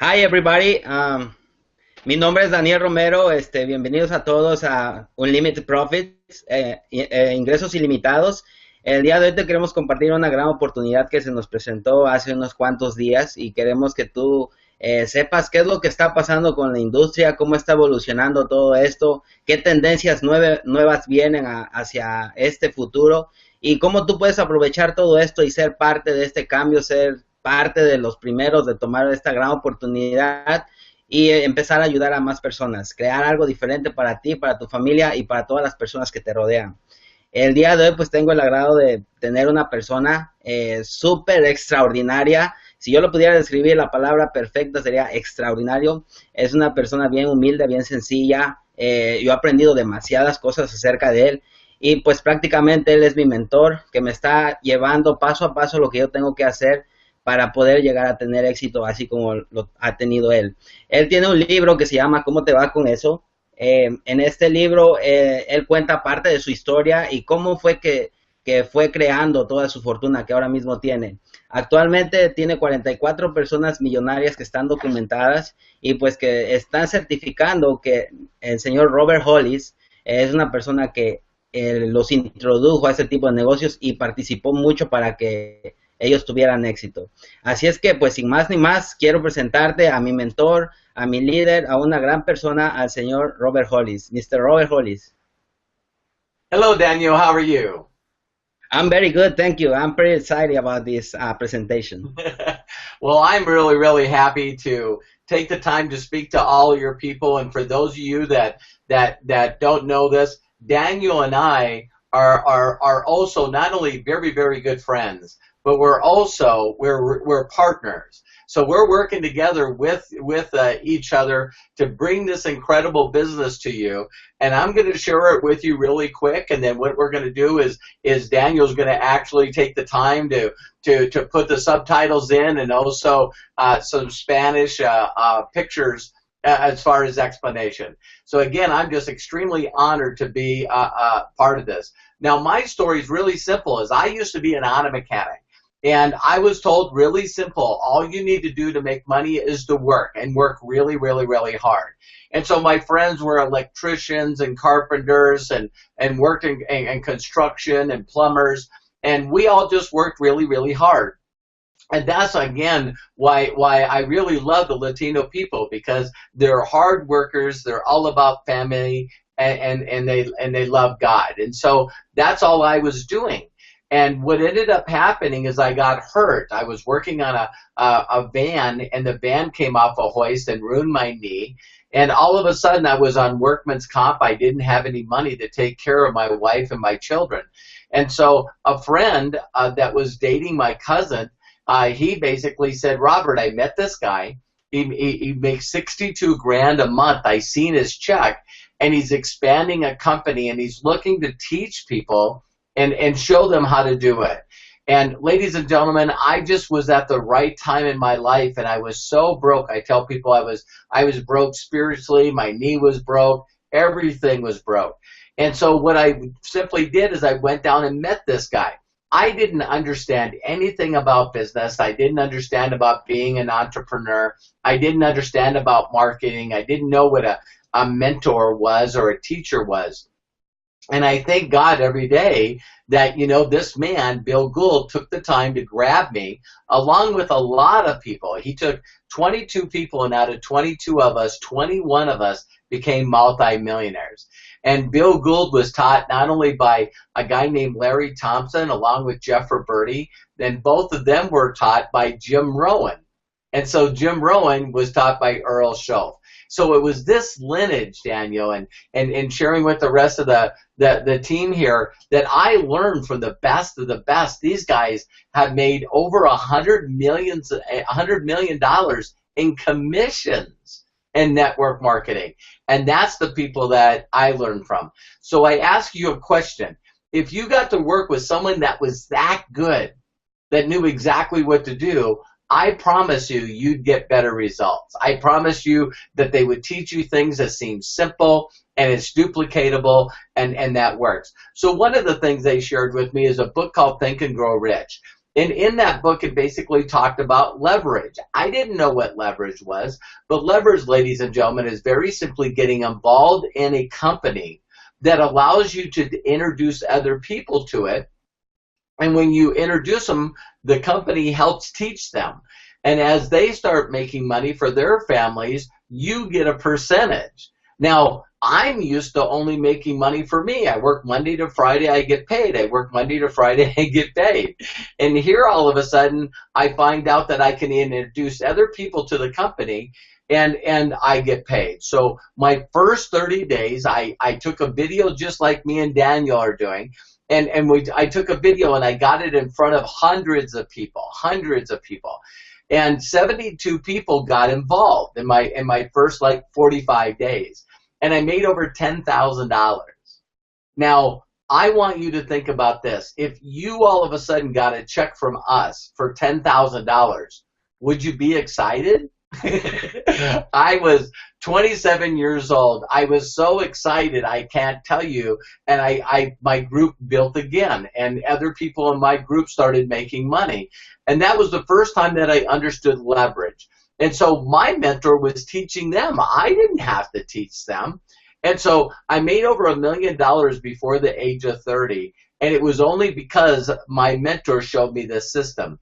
Hi everybody, mi nombre es Daniel Romero, bienvenidos a todos a Unlimited Profits, ingresos ilimitados. El día de hoy te queremos compartir una gran oportunidad que se nos presentó hace unos cuantos días y queremos que tú sepas qué es lo que está pasando con la industria, cómo está evolucionando todo esto, qué tendencias nuevas vienen hacia este futuro y cómo tú puedes aprovechar todo esto y ser parte de este cambio, ser parte de los primeros de tomar esta gran oportunidad y empezar a ayudar a más personas, crear algo diferente para ti, para tu familia y para todas las personas que te rodean. El día de hoy pues tengo el agrado de tener una persona súper extraordinaria. Si yo lo pudiera describir, la palabra perfecta sería extraordinario. Es una persona bien humilde, bien sencilla. Yo he aprendido demasiadas cosas acerca de él y pues prácticamente él es mi mentor que me está llevando paso a paso lo que yo tengo que hacer para poder llegar a tener éxito así como lo ha tenido él. Él tiene un libro que se llama ¿Cómo te va con eso? En este libro él cuenta parte de su historia y cómo fue que fue creando toda su fortuna que ahora mismo tiene. Actualmente tiene 44 personas millonarias que están documentadas y pues que están certificando que el señor Robert Hollis es una persona que los introdujo a ese tipo de negocios y participó mucho para que ellos tuvieran éxito. Así es que, pues sin más ni más, quiero presentarte a mi mentor, a mi líder, a una gran persona, al señor Robert Hollis. Mr. Robert Hollis. Hello, Daniel. How are you? I'm very good, thank you. I'm pretty excited about this presentation. Well, I'm really, really happy to take the time to speak to all your people. And for those of you that don't know this, Daniel and I are also not only very, very good friends, but we're partners. So we're working together with each other to bring this incredible business to you. And I'm going to share it with you really quick. And then what we're going to do is Daniel's going to actually take the time to put the subtitles in and also some Spanish pictures as far as explanation. So again, I'm just extremely honored to be part of this. Now, my story is really simple. Is I used to be an auto mechanic. And I was told really simple, all you need to do to make money is to work and work really, really, really hard. And so my friends were electricians and carpenters and worked in construction and plumbers. And we all just worked really, really hard. And that's again why I really love the Latino people, because they're hard workers, they're all about family, and they love God. And so that's all I was doing. And what ended up happening is I got hurt. I was working on a van, and the van came off a hoist and ruined my knee. And all of a sudden, I was on workman's comp. I didn't have any money to take care of my wife and my children. And so a friend that was dating my cousin, he basically said, Robert, I met this guy. He makes 62 grand a month. I seen his check, and he's expanding a company, and he's looking to teach people and show them how to do it. And ladies and gentlemen, I just was at the right time in my life, and I was so broke. I tell people I was broke spiritually, my knee was broke, everything was broke. And so what I simply did is I went down and met this guy. I didn't understand anything about business. I didn't understand about being an entrepreneur. I didn't understand about marketing. I didn't know what a mentor was or a teacher was. And I thank God every day that, this man, Bill Gould, took the time to grab me along with a lot of people. He took 22 people, and out of 22 of us, 21 of us became multimillionaires. And Bill Gould was taught not only by a guy named Larry Thompson along with Jeff Roberti, then both of them were taught by Jim Rohn. And so Jim Rohn was taught by Earl Schoaf. So it was this lineage, Daniel, and sharing with the rest of the team here, that I learned from the best of the best. These guys have made over $100 million in commissions in network marketing. And that's the people that I learned from. So I ask you a question. If you got to work with someone that was that good, that knew exactly what to do, I promise you, you'd get better results. I promise you that they would teach you things that seem simple and it's duplicatable, and that works. So one of the things they shared with me is a book called Think and Grow Rich. And in that book, it basically talked about leverage. I didn't know what leverage was, but leverage, ladies and gentlemen, is very simply getting involved in a company that allows you to introduce other people to it. And when you introduce them, the company helps teach them. And as they start making money for their families, you get a percentage. Now, I'm used to only making money for me. I work Monday to Friday, I get paid. I work Monday to Friday, I get paid. And here all of a sudden, I find out that I can introduce other people to the company and I get paid. So my first 30 days, I took a video just like me and Daniel are doing. I took a video and I got it in front of hundreds of people. And 72 people got involved in my first like 45 days. And I made over $10,000. Now, I want you to think about this. If you all of a sudden got a check from us for $10,000, would you be excited? I was 27 years old. I was so excited, I can't tell you. And my group built again, and other people in my group started making money. And that was the first time that I understood leverage. And so my mentor was teaching them. I didn't have to teach them. And so I made over $1 million before the age of 30. And it was only because my mentor showed me this system.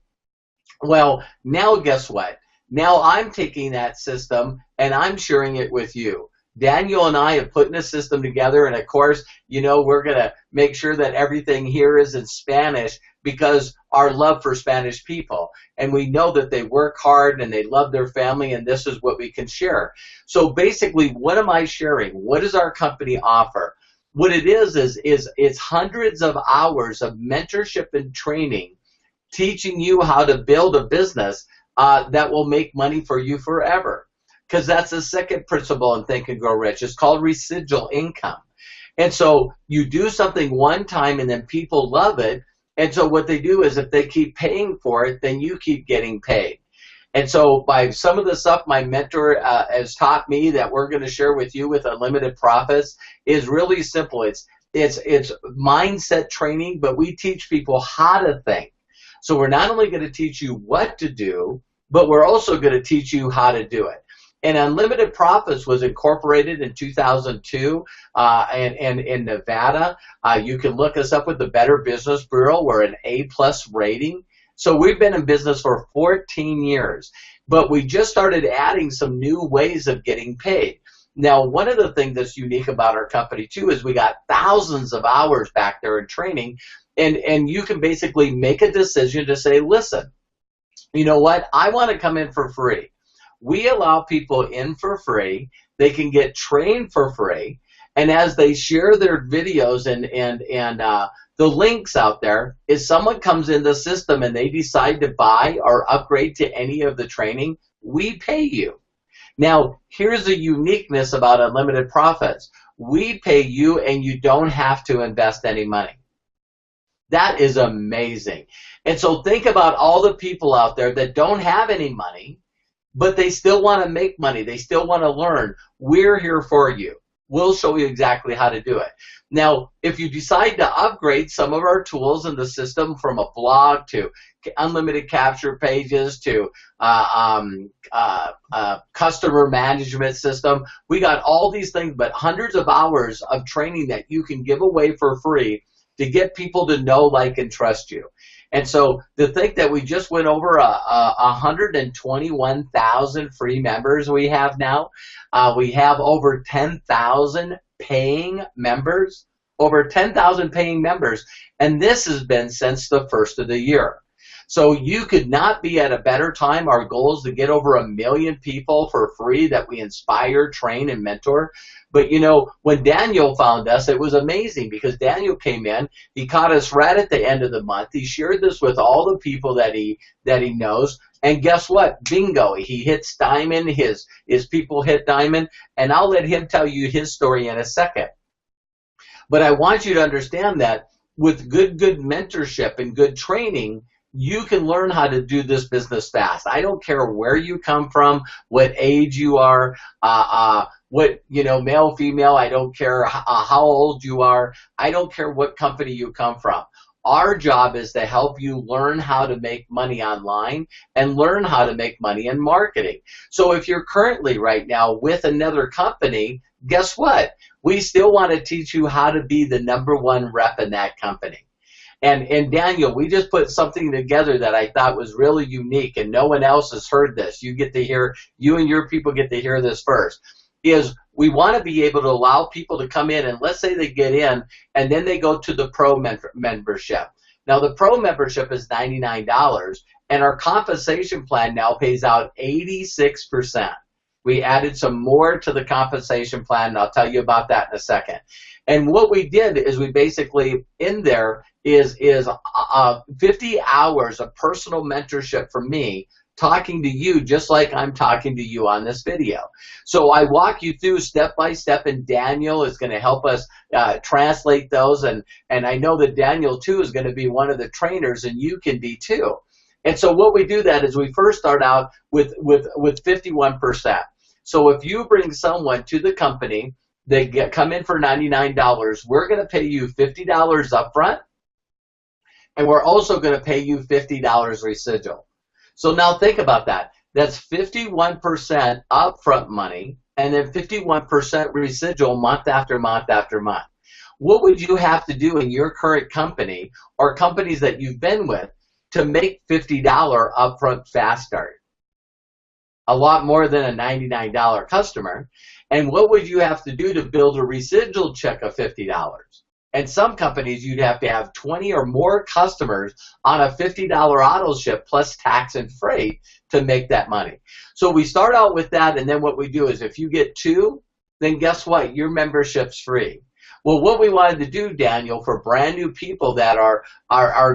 Well, now guess what? Now I'm taking that system and I'm sharing it with you. Daniel and I have put a system together, and of course, you know, we're going to make sure that everything here is in Spanish because our love for Spanish people. And we know that they work hard and they love their family, and this is what we can share. So basically, what am I sharing? What does our company offer? What it is it's hundreds of hours of mentorship and training teaching you how to build a business that will make money for you forever. Because that's the second principle in Think and Grow Rich. It's called residual income. And so you do something one time and then people love it. And so what they do is if they keep paying for it, then you keep getting paid. And so by some of the stuff my mentor has taught me that we're going to share with you with Unlimited Profits is really simple. It's mindset training, but we teach people how to think. So we're not only going to teach you what to do, but we're also going to teach you how to do it. And Unlimited Profits was incorporated in 2002 and in Nevada. You can look us up with the Better Business Bureau. We're an A+ rating. So we've been in business for 14 years. But we just started adding some new ways of getting paid. Now, one of the things that's unique about our company, too, is we got thousands of hours back there in training. And you can basically make a decision to say, listen, you know what? I want to come in for free. We allow people in for free. They can get trained for free. And as they share their videos and the links out there, if someone comes in the system and they decide to buy or upgrade to any of the training, we pay you. Now, here's the uniqueness about Unlimited Profits. We pay you and you don't have to invest any money. That is amazing. And so think about all the people out there that don't have any money, but they still want to make money. They still want to learn. We're here for you. We'll show you exactly how to do it. Now, if you decide to upgrade some of our tools in the system from a blog to unlimited capture pages to customer management system, we got all these things, but hundreds of hours of training that you can give away for free to get people to know, like, and trust you. And so to think that we just went over 121,000 free members we have now. We have over 10,000 paying members, and this has been since the first of the year. So you could not be at a better time. Our goal is to get over 1 million people for free that we inspire, train, and mentor. But, you know, when Daniel found us, it was amazing because Daniel came in. He caught us right at the end of the month. He shared this with all the people that he knows. And guess what? Bingo. He hits diamond. His people hit diamond. And I'll let him tell you his story in a second. But I want you to understand that with good mentorship and good training, you can learn how to do this business fast. I don't care where you come from, what age you are, what, you know, male, female. I don't care how old you are. I don't care what company you come from. Our job is to help you learn how to make money online and learn how to make money in marketing. So if you're currently right now with another company, guess what? We still want to teach you how to be the #1 rep in that company. And Daniel, we just put something together that I thought was really unique, and no one else has heard this. You and your people get to hear this first. Is we want to be able to allow people to come in, and let's say they get in, and then they go to the pro membership. Now the pro membership is $99, and our compensation plan now pays out 86%. We added some more to the compensation plan, and I'll tell you about that in a second. And what we did is we basically, in there, is 50 hours of personal mentorship from me talking to you just like I'm talking to you on this video. So I walk you through step by step, and Daniel is going to help us translate those, and I know that Daniel too is going to be one of the trainers, and you can be too. And so what we do that is we first start out with 51%. So if you bring someone to the company, they come in for $99, we're going to pay you $50 up front, and we're also going to pay you $50 residual. So now think about that. That's 51% upfront money and then 51% residual month after month after month. What would you have to do in your current company or companies that you've been with to make $50 upfront fast start? A lot more than a $99 customer. And what would you have to do to build a residual check of $50? And some companies, you'd have to have 20 or more customers on a $50 auto ship plus tax and freight to make that money. So we start out with that, and then what we do is if you get 2, then guess what? Your membership's free. Well, what we wanted to do, Daniel, for brand new people that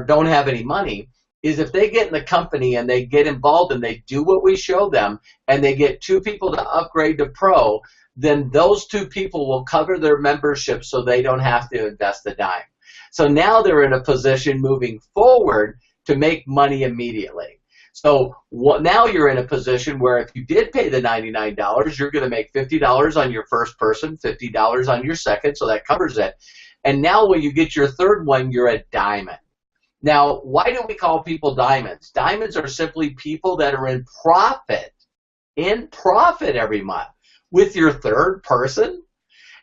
don't have any money, is if they get in the company and they get involved and they do what we show them, and they get 2 people to upgrade to pro, then those 2 people will cover their membership so they don't have to invest a dime. So now they're in a position moving forward to make money immediately. So now you're in a position where if you did pay the $99, you're going to make $50 on your first person, $50 on your second, so that covers it. And now when you get your third one, you're a diamond. Now, why do we call people diamonds? Diamonds are simply people that are in profit every month with your third person.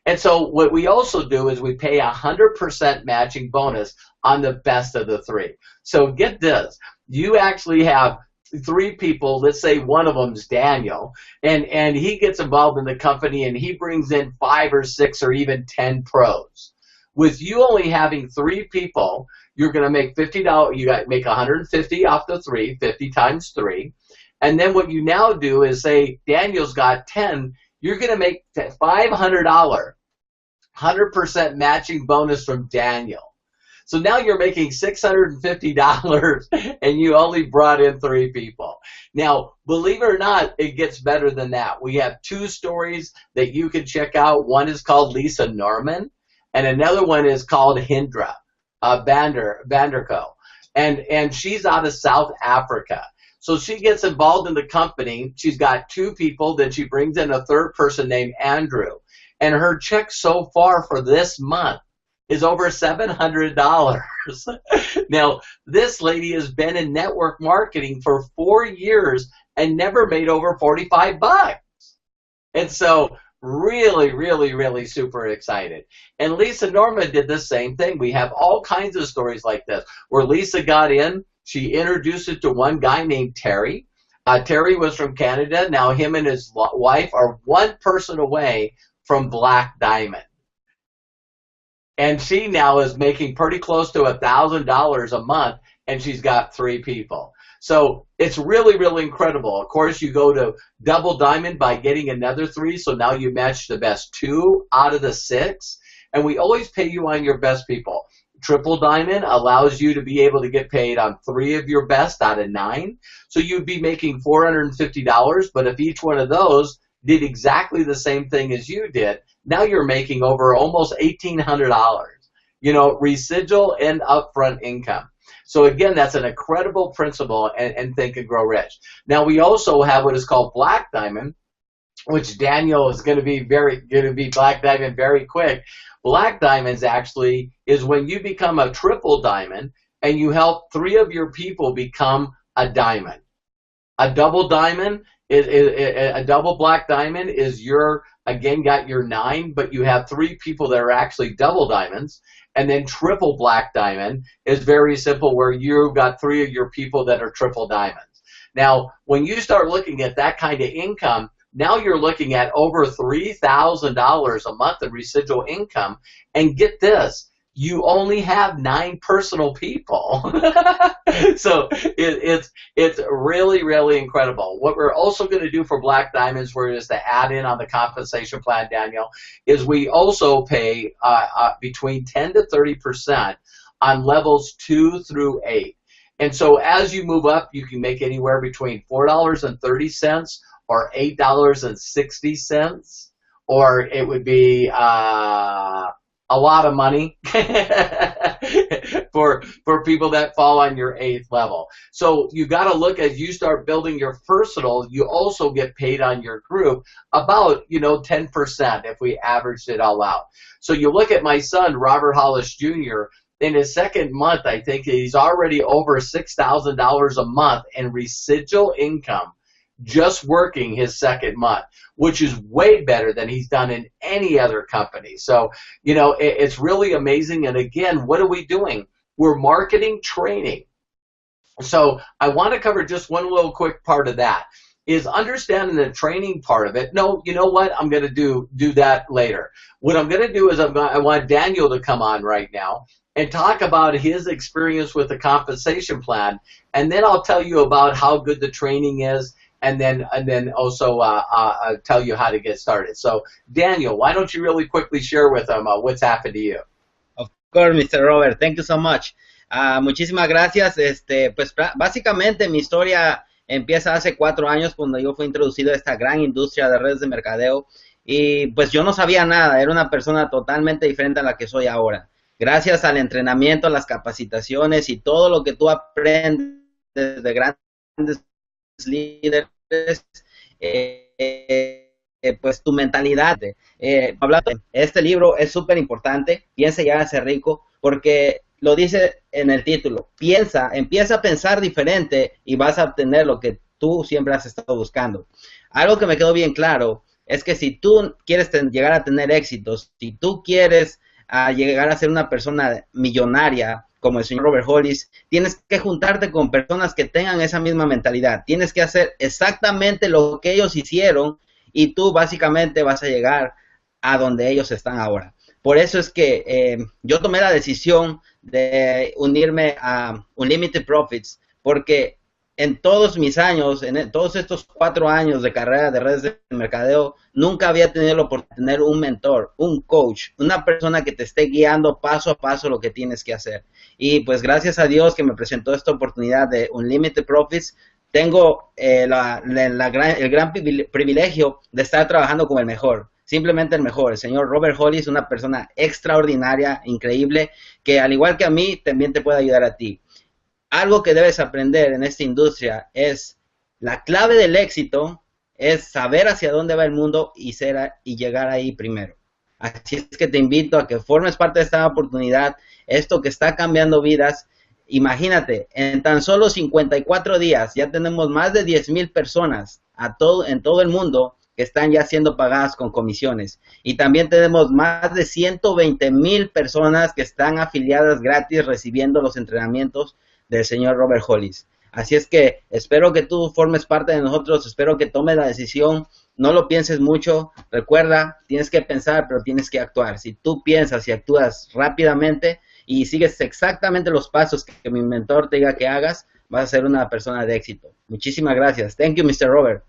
And so what we also do is we pay 100% matching bonus on the best of the 3. So get this, you actually have 3 people, let's say one of them's Daniel, and he gets involved in the company and he brings in 5 or 6 or even 10 pros. With you only having 3 people, you're going to make $50, you got to make 150 off the 3, 50 times 3. And then what you now do is say Daniel's got 10, you're going to make $500, 100% matching bonus from Daniel. So now you're making $650 and you only brought in 3 people. Now, believe it or not, it gets better than that. We have 2 stories that you can check out. One is called Lisa Norman and another one is called Hindra Vanderko. And she's out of South Africa. So she gets involved in the company. She's got 2 people. Then she brings in a third person named Andrew. And her check so far for this month is over $700. Now, this lady has been in network marketing for 4 years and never made over 45 bucks. And so really, really, really super excited. And Lisa Norman did the same thing. We have all kinds of stories like this where Lisa got in. She introduced it to one guy named Terry. Terry was from Canada. Now him and his wife are 1 person away from Black Diamond. And she now is making pretty close to $1,000 a month, and she's got 3 people. So it's really, really incredible. Of course, you go to Double Diamond by getting another 3, so now you match the best 2 out of the 6. And we always pay you on your best people. Triple Diamond allows you to be able to get paid on 3 of your best out of 9. So you'd be making $450, but if each one of those did exactly the same thing as you did, now you're making over almost $1,800, you know, residual and upfront income. So again, that's an incredible principle and Think and Grow Rich. Now we also have what is called Black Diamond, which Daniel is going to be Black Diamond very quick. Black diamonds actually is when you become a triple diamond and you help 3 of your people become a diamond. A double diamond a double black diamond is again got your 9, but you have 3 people that are actually double diamonds. And then triple black diamond is very simple, where you've got 3 of your people that are triple diamonds. Now, when you start looking at that kind of income, now you're looking at over $3,000 a month in residual income. And get this, you only have 9 personal people. So it's really, really incredible. What we're also going to do for black diamonds, we're just to add in on the compensation plan, Daniel, is we also pay between 10 to 30% on levels 2 through 8. And so as you move up, you can make anywhere between $4.30 or $8.60, or it would be a lot of money for people that fall on your 8th level. So you got to look, as you start building your personal, you also get paid on your group about 10% if we averaged it all out. So you look at my son, Robert Hollis Jr., in his 2nd month, I think he's already over $6,000 a month in residual income just working his 2nd month, which is way better than he's done in any other company. So, it's really amazing. And again, what are we doing? We're marketing training. So I want to cover just one little quick part of that, is understanding the training part of it. No, you know what? I'm going to do that later. What I'm going to do is I want Daniel to come on right now and talk about his experience with the compensation plan, and then I'll tell you about how good the training is, and then also tell you how to get started. So, Daniel, why don't you really quickly share with them what's happened to you? Of course, Mr. Robert. Thank you so much. Muchísimas gracias. Pues básicamente mi historia empieza hace 4 años cuando yo fui introducido a esta gran industria de redes de mercadeo, y pues yo no sabía nada, era una persona totalmente diferente a la que soy ahora. Gracias al entrenamiento, las capacitaciones y todo lo que tú aprendes de grandes líderes, pues tu mentalidad. Este libro es súper importante, Piensa y hágase rico, porque lo dice en el título. Empieza a pensar diferente y vas a obtener lo que tú siempre has estado buscando. Algo que me quedó bien claro es que si tú quieres llegar a tener éxitos, si tú quieres llegar a ser una persona millonaria como el señor Robert Hollis, tienes que juntarte con personas que tengan esa misma mentalidad. Tienes que hacer exactamente lo que ellos hicieron y tú básicamente vas a llegar a donde ellos están ahora. Por eso es que yo tomé la decisión de unirme a Unlimited Profits, porque en todos mis años, en todos estos 4 años de carrera de redes de mercadeo, nunca había tenido la oportunidad de tener un mentor, un coach, una persona que te esté guiando paso a paso lo que tienes que hacer. Y pues gracias a Dios que me presentó esta oportunidad de Unlimited Profits, tengo el gran privilegio de estar trabajando con el mejor. Simplemente el mejor, el señor Robert Hollis, una persona extraordinaria, increíble, que al igual que a mí, también te puede ayudar a ti. Algo que debes aprender en esta industria es, la clave del éxito es saber hacia dónde va el mundo y llegar ahí primero. Así es que te invito a que formes parte de esta oportunidad, esto que está cambiando vidas. Imagínate, en tan solo 54 días ya tenemos más de 10,000 personas en todo el mundo que están ya siendo pagadas con comisiones. Y también tenemos más de 120,000 personas que están afiliadas gratis recibiendo los entrenamientos del señor Robert Hollis. Así es que espero que tú formes parte de nosotros, espero que tomes la decisión, no lo pienses mucho, recuerda, tienes que pensar, pero tienes que actuar. Si tú piensas y actúas rápidamente y sigues exactamente los pasos que mi mentor te diga que hagas, vas a ser una persona de éxito. Muchísimas gracias. Thank you, Mr. Robert.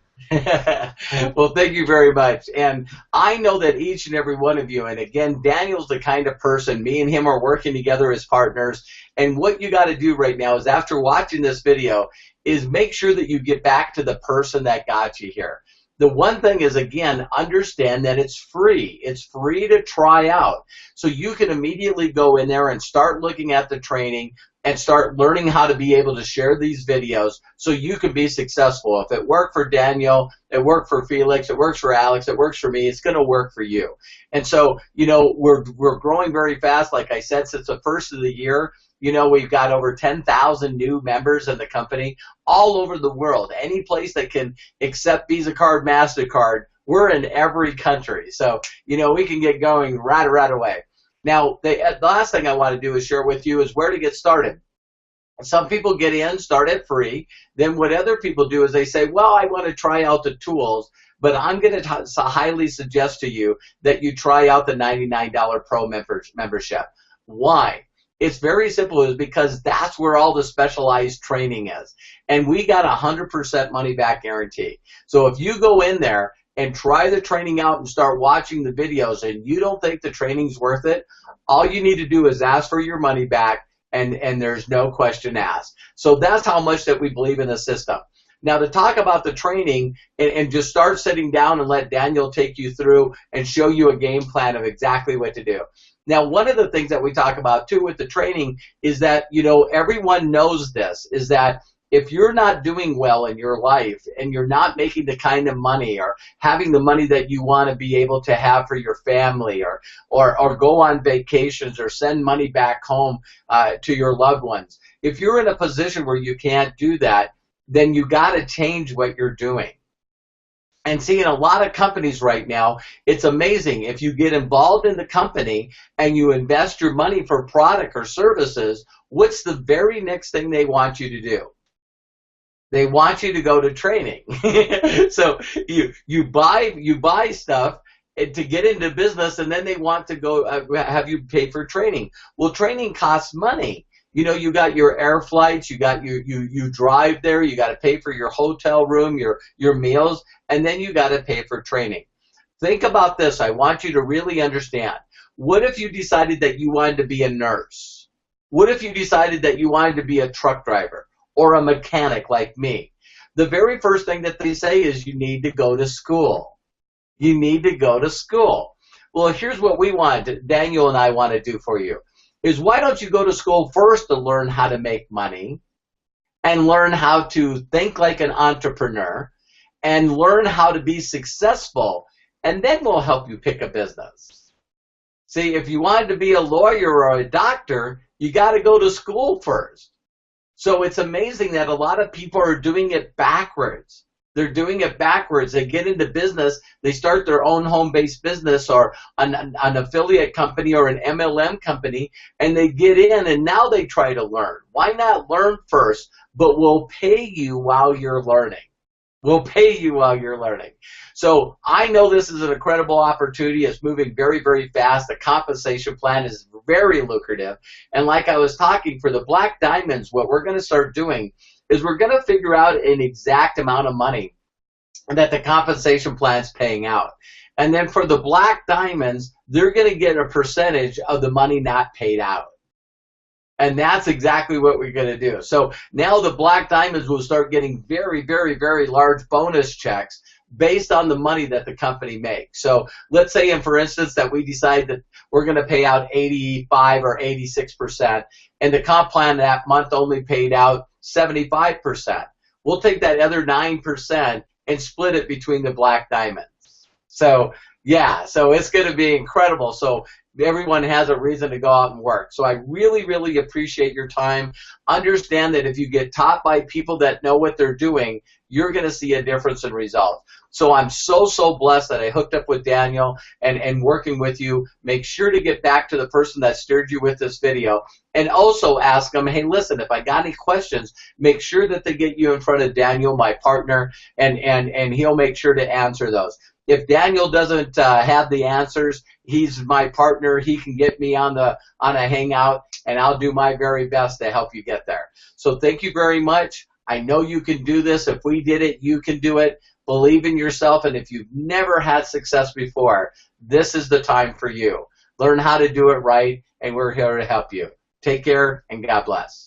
Well, thank you very much. And I know that each and every one of you, and again, Daniel's the kind of person, me and him are working together as partners, and what you got to do right now is, after watching this video, is make sure that you get back to the person that got you here. The one thing is, again, understand that it's free. It's free to try out. So you can immediately go in there and start looking at the training and start learning how to be able to share these videos so you can be successful. If it worked for Daniel, it worked for Felix, it works for Alex, it works for me, it's going to work for you. And so, you know, we're growing very fast. Like I said, since the first of the year, you know, we've got over 10,000 new members in the company all over the world. Any place that can accept Visa card, MasterCard, we're in every country. So, you know, we can get going right away. Now, the last thing I want to do is share with you is where to get started. Some people get in, start it free. Then what other people do is they say, well, I want to try out the tools, but I'm going to highly suggest to you that you try out the $99 Pro membership. Why? It's very simple. It's because that's where all the specialized training is. And we got 100% money back guarantee. So if you go in there and try the training out and start watching the videos and you don't think the training's worth it, all you need to do is ask for your money back, and there's no question asked. So that's how much that we believe in the system. Now, to talk about the training and just start sitting down and let Daniel take you through and show you a game plan of exactly what to do. Now, one of the things that we talk about, too, with the training is that, you know, everyone knows this, is that if you're not doing well in your life and you're not making the kind of money or having the money that you want to be able to have for your family or go on vacations or send money back home to your loved ones, if you're in a position where you can't do that, then you got to change what you're doing. And see, in a lot of companies right now, it's amazing. If you get involved in the company and you invest your money for product or services, what's the very next thing they want you to do? They want you to go to training. So you buy stuff to get into business, and then they want to go have you pay for training. Well, training costs money. You know, you got your air flights, you drive there, you got to pay for your hotel room, your meals, and then you got to pay for training. Think about this. I want you to really understand. What if you decided that you wanted to be a nurse? What if you decided that you wanted to be a truck driver or a mechanic like me? The very first thing that they say is you need to go to school. You need to go to school. Well, here's what we want, Daniel and I want to do for you, is why don't you go to school first to learn how to make money and learn how to think like an entrepreneur and learn how to be successful, and then we'll help you pick a business. See, if you wanted to be a lawyer or a doctor, you got to go to school first. So it's amazing that a lot of people are doing it backwards. They're doing it backwards. They get into business, they start their own home-based business or an affiliate company or an MLM company, and they get in and now they try to learn. Why not learn first, but we'll pay you while you're learning. We'll pay you while you're learning. So I know this is an incredible opportunity. It's moving very, very fast. The compensation plan is very lucrative. And like I was talking, for the Black Diamonds, what we're going to start doing is we're going to figure out an exact amount of money that the compensation plan is paying out. And then for the Black Diamonds, they're going to get a percentage of the money not paid out. And that's exactly what we're going to do. So now the Black Diamonds will start getting very, very, very large bonus checks based on the money that the company makes. So let's say, and for instance, that we decide that we're going to pay out 85 or 86%, and the comp plan that month only paid out 75%. We'll take that other 9% and split it between the Black Diamonds. So yeah, so it's going to be incredible. So everyone has a reason to go out and work. So I really, really appreciate your time. Understand that if you get taught by people that know what they're doing, you're going to see a difference in results. So I'm so, so blessed that I hooked up with Daniel and working with you. Make sure to get back to the person that steered you with this video, and also ask them, hey, listen, if I got any questions, make sure that they get you in front of Daniel, my partner, and he'll make sure to answer those. If Daniel doesn't have the answers, he's my partner. He can get me on a hangout, and I'll do my very best to help you get there. So thank you very much. I know you can do this. If we did it, you can do it. Believe in yourself, and if you've never had success before, this is the time for you. Learn how to do it right, and we're here to help you. Take care, and God bless.